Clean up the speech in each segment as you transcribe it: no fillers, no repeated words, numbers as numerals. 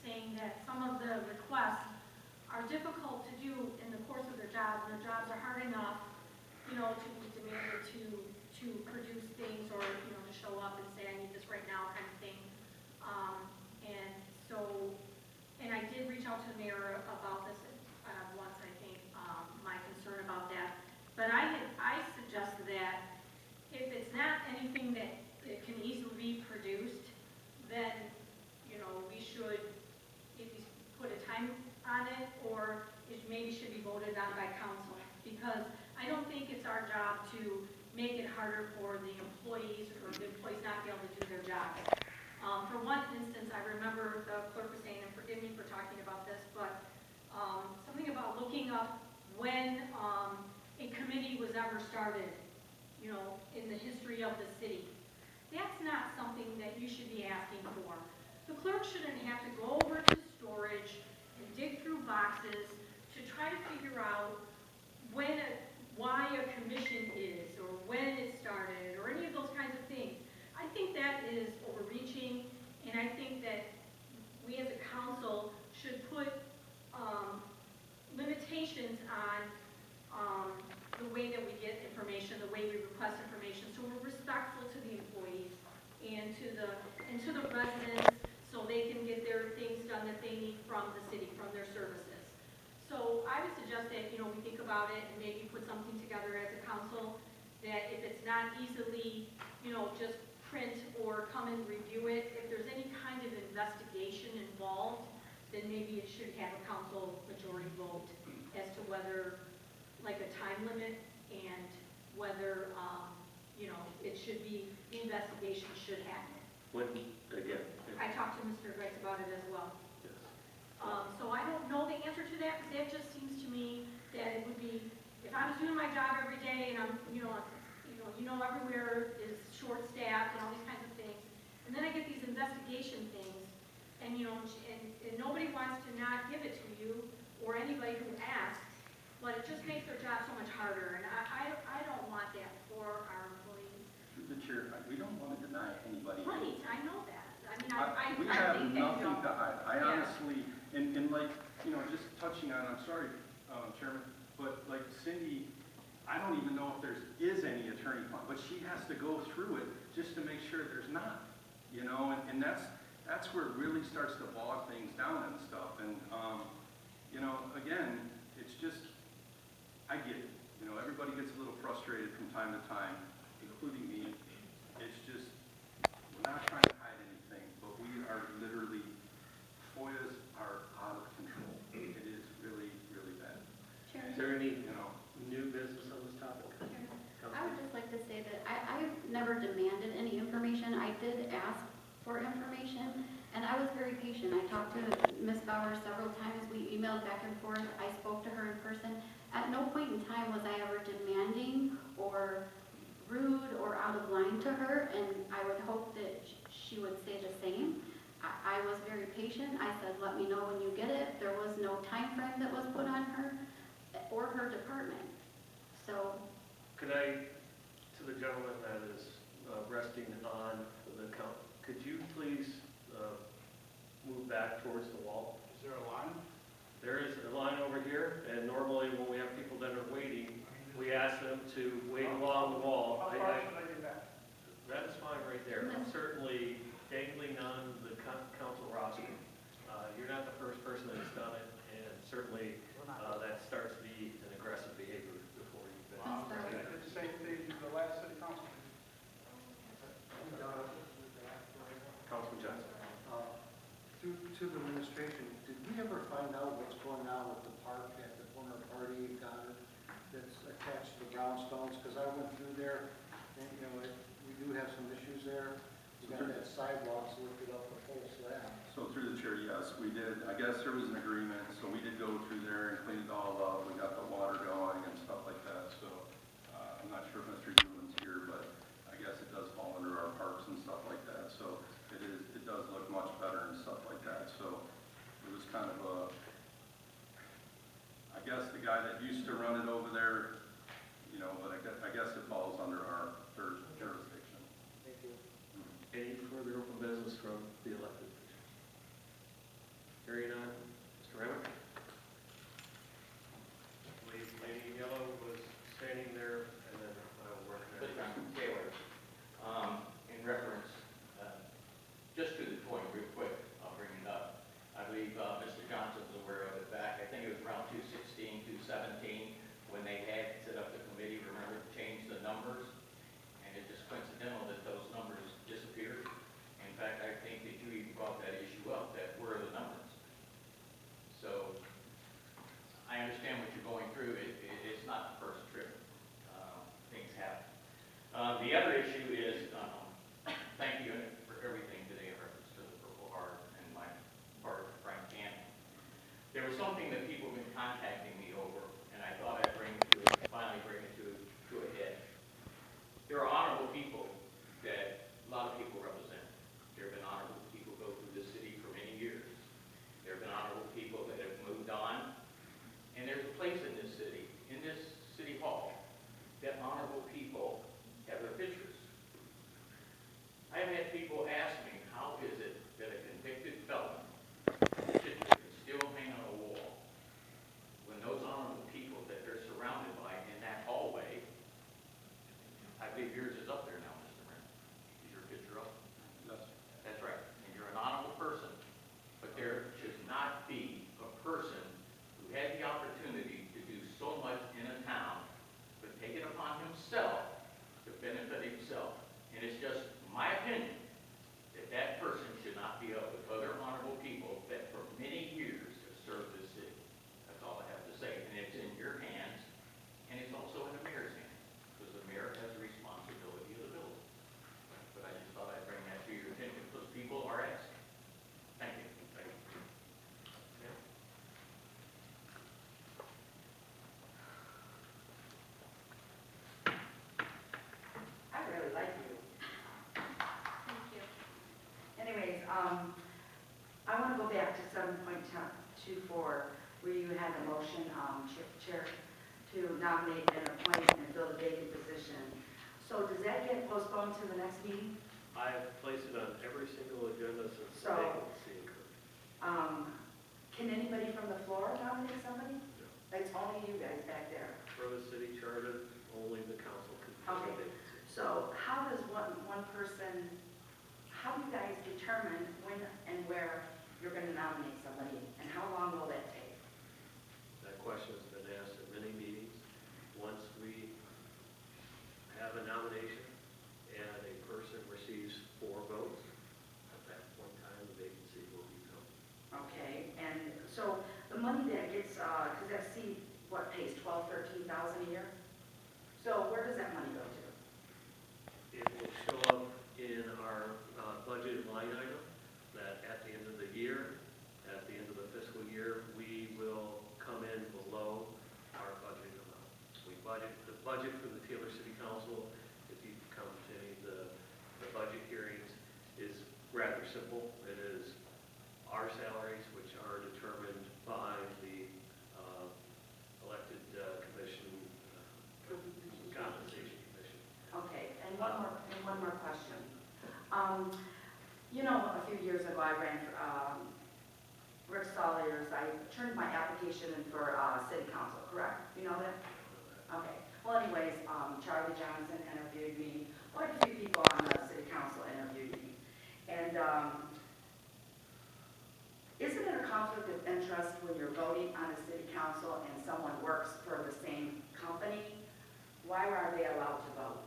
saying that some of the requests are difficult to do in the course of their jobs, and their jobs are hard enough, you know, to be demanded to produce things, or, you know, to show up and say, I need this right now, kind of thing. And so, and I did reach out to the mayor about this once, I think, my concern about that. But I suggest that if it's not anything that it can easily be produced, then, you know, we should maybe put a time on it, or it maybe should be voted on by council, because I don't think it's our job to make it harder for the employees, or the employees not be able to do their job. For one instance, I remember the clerk was saying, and forgive me for talking about this, but something about looking up when a committee was ever started, you know, in the history of the city. That's not something that you should be asking for. The clerk shouldn't have to go over to storage and dig through boxes to try to figure out why a commission is, or when it started, or any of those kinds of things. I think that is overreaching, and I think that we as a council should put limitations on the way that we get information, the way we request information, so we're respectful to the employees and to the residents, so they can get their things done that they need from the city, from their services. So I would suggest that, you know, we think about it and maybe put something together as a council, that if it's not easily, you know, just print or come and review it, if there's any kind of investigation involved, then maybe it should have a council majority vote as to whether, like, a time limit, and whether, you know, it should be, the investigation should happen. When, again? I talked to Mr. Greitz about it as well. Yes. So I don't know the answer to that, because that just seems to me that it would be, if I was doing my job every day, and I'm, you know, everywhere is short-staffed and all these kinds of things, and then I get these investigation things, and, you know, and nobody wants to not give it to you, or anybody who asks, but it just makes their job so much harder, and I don't want that for our employees. Through the chair, we don't want to deny anybody. Right, I know that. I mean, We I have think nothing that, to hide. I honestly, and like, you know, just touching on, I'm sorry, Chairman, but like Cindy, I don't even know if there is any attorney fund, but she has to go through it just to make sure there's not, you know, and that's where it really starts to bog things down and stuff. And, you know, again, it's just, I get it. You know, everybody gets a little frustrated from time to time, including me. It's just, we're not trying to hide anything, but we are literally, FOIAs are out of control. It is really, really bad. Is there any, you know, new business on this topic? I would just like to say that I've never demanded any information. I did ask for information, and I was very patient. I talked to Ms. Bauer several times. We emailed back and forth. I spoke to her in person. At no point in time was I ever demanding or rude or out of line to her, and I would hope that she would say the same. I was very patient. I said, let me know when you get it. There was no time frame that was put on her or her department. So, Could I, to the gentleman that is resting on the count, could you please move back towards the wall? Is there a line? There is a line over here, and normally when we have people that are waiting, we ask them to wait along the wall. How far should I get back? That is fine right there. I'm certainly dangling on the council roster. You're not the first person that's done it, and certainly that starts to be an aggressive behavior before you've been. I did the same thing to the last city council. Councilman Johnson. To the administration, did we ever find out what's going on with the park at the corner of Hardy Goddard that's attached to the brownstones? Because I went through there, and, you know, we do have some issues there. We got that sidewalks lifted up the full slab. So through the chair, yes, we did. I guess there was an agreement, so we did go through there and clean it all up. We got the water going and stuff like that. So I'm not sure if Mr. Newman's here, but I guess it does fall under our parks and stuff like that. So it does look much better and stuff like that. So it was kind of I guess the guy that used to run it over there, you know, but I guess it falls under our third jurisdiction. Thank you. Any further open business from the elected officials? Hearing none, Mr. Remick? Lady in yellow was standing there, and then I will work But that. Taylor, in reference, just to the point, real quick, I'll bring it up. I believe Mr. Johnson's aware of it back, I think it was around 2016, 2017, when they had set up the committee, remember, to change the numbers? And it's just coincidental that those numbers disappeared. In fact, I think that you even brought that issue up, that where are the numbers? So, I understand what you're going through. It's not the first trip. Things happen. The other issue is, thank you for everything today in reference to the Purple Heart and my part of Frank Cannon. There was something that people have been contacting me over, and I thought I'd finally bring it to a head. There are honorable people that a lot of people represent. There have been honorable people go through this city for many years. There have been honorable people that have moved on. And there's a place in this city hall, that honorable people have their pictures. I've had people ask me, how is it that a convicted felon picture can still hang on a wall when those honorable people that they're surrounded by in that hallway, I believe yours is up there now, Mr. Mayor. Is your picture up? That's right. And you're an honorable person, but there should not be a person who had the opportunity to do so much in a town, but take it upon himself to benefit himself. And it's just my opinion that that person should not be up with other honorable people that for many years have served this city. That's all I have to say. And it's in your hands, and it's also in the mayor's hands, because the mayor has the responsibility of the building. But I just thought I'd bring that to your attention, because people are asking. Thank you. Thank you. I really like you. Thank you. Anyways, I want to go back to 7.24, where you had a motion, Chair, to nominate and appoint and fill the vacant position. So does that get postponed to the next meeting? I've placed it on every single agenda since the So- vacancy occurred. Can anybody from the floor nominate somebody? No. It's only you guys back there. For the city charter, only the council can fill the Okay. vacancy. So how does one person, how do you guys determine when and where you're going to nominate somebody? And how long will that take? That question has been asked at many meetings. Once we have a nomination and a person receives 4 votes, at that point in time, the vacancy will be filled. Okay, and so the money that gets, because that seat, what, pays 12,000, 13,000 a year? So where does that money go to? It will show up in our budgeted line item that at the end of the year, at the end of the fiscal year, we will come in below our budget amount. The budget for the Taylor City Council, if you come to any of the budget hearings, is rather simple. It is our salaries, which are determined by the elected commission, compensation commission. Okay, and one more question. You know, a few years ago, I ran for Rick Salyers. I turned my application in for city council, correct? You know that? Okay. Well, anyways, Charlie Johnson interviewed me. Quite a few people on the city council interviewed me. And isn't it a conflict of interest when you're voting on a city council and someone works for the same company? Why are they allowed to vote?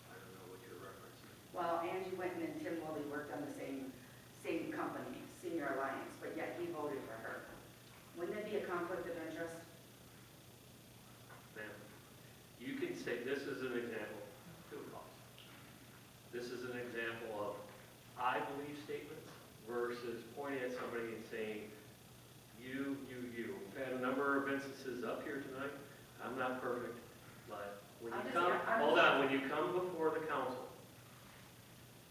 I don't know what you're referencing. Well, Angie Winton and Tim Woolley worked on the same company, Senior Alliance, but yet he voted for her. Wouldn't it be a conflict of interest? Ma'am, you can say, this is an example, this is an example of I believe statements versus pointing at somebody and saying, you. We've had a number of instances up here tonight. I'm not perfect, but when you come, hold on, when you come before the council,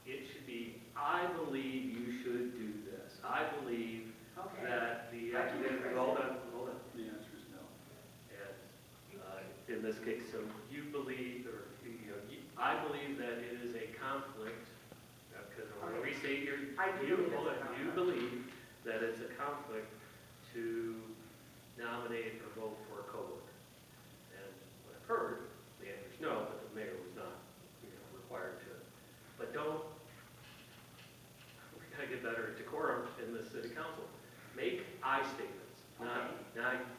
it should be, I believe you should do this. I believe Okay. that the, I can rephrase hold it. on. The answer is no. And in this case, so you believe, or, I believe that it is a conflict, because when we say here, I do you, believe it's a hold on, you conflict. believe that it's a conflict to nominate or vote for a coworker. And what I've heard, the answer is no, but the mayor was not, required to. But we gotta get better at decorum in the city council. Make I statements, not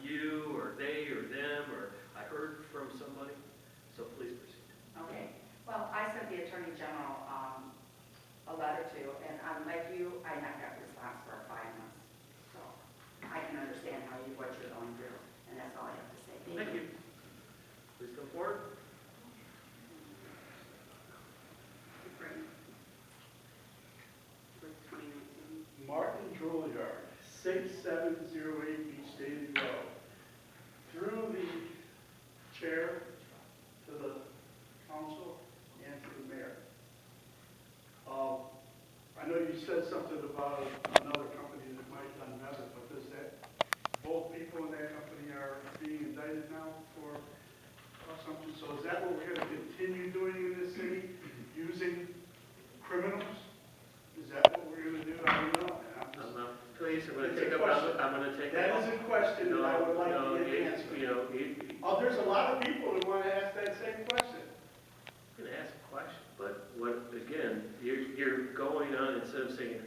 you or they or them, or I heard from somebody, so please proceed. Okay, well, I sent the Attorney General a letter too, and unlike you, I not got a response for 5 months. So I can understand what you're going through, and that's all I have to say. Thank you. Please come forward. Martin Juilliard, 6708 Beach Daisy Road. Through the chair to the council and to the mayor. I know you said something about another company that might have done better, but does that, both people in that company are being indicted now for something? So is that what we're going to continue doing in this city, using criminals? Is that what we're going to do? I don't know. Please, I'm It's a gonna take up, question. I'm gonna take That up. is a question that I would like to get answered. Oh, there's a lot of people that want to ask that same question. You can ask a question, but what, again, you're going on, instead of saying